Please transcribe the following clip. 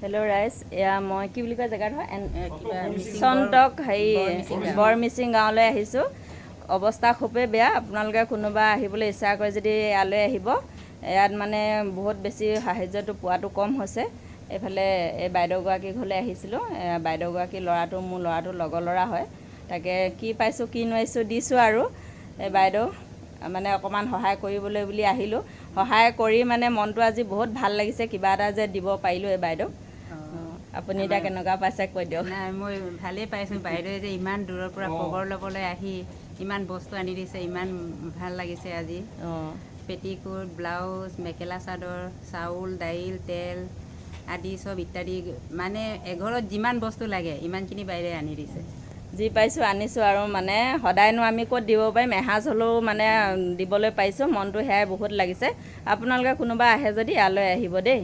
Hello' ৰাইজ, এয়া মই কি বুলি কয় জেগাডোখৰ চন্তক বৰ মিচিং গাঁৱলৈ আহিছোঁ। অৱস্থা খুবেই বেয়া। আপোনালোকে কোনোবা আহিবলৈ ইচ্ছা কৰে যদি ইয়ালৈ আহিব। ইয়াত মানে বহুত বেছি সাহাৰ্যটো পোৱাটো কম হৈছে। এইফালে এই বাইদেউগৰাকীৰ ঘৰলৈ আহিছিলোঁ। বাইদেউগৰাকীৰ ল'ৰাটো মোৰ ল'ৰাটোৰ লগৰ ল'ৰা হয়। তাকে কি পাইছোঁ কি নোৱাৰিছোঁ দিছোঁ আৰু এই বাইদেউ মানে অকণমান সহায় কৰিবলৈ বুলি আহিলোঁ। সহায় কৰি মানে মনটো আজি বহুত ভাল লাগিছে, কিবা এটা যে দিব পাৰিলোঁ এই বাইদেউ। আপুনি এতিয়া কেনেকুৱা পাইছে কৈ দিয়ক। নাই, মই ভালেই পাইছোঁ। বাইদেৱে যে ইমান দূৰৰ পৰা খবৰ ল'বলৈ আহি ইমান বস্তু আনি দিছে, ইমান ভাল লাগিছে আজি। পেটিকোট, ব্লাউজ, মেখেলা চাদৰ, চাউল, দাইল, তেল আদি চব ইত্যাদি, মানে এঘৰত যিমান বস্তু লাগে ইমানখিনি বাইদেৱে আনি দিছে। যি পাইছোঁ আনিছোঁ আৰু মানে সদায়নো আমি ক'ত দিব পাৰিম, এসাঁজ হ'লেও মানে দিবলৈ পাৰিছোঁ। মনটো সেয়াই বহুত লাগিছে। আপোনালোকে কোনোবা আহে যদি ইয়ালৈ আহিব দেই।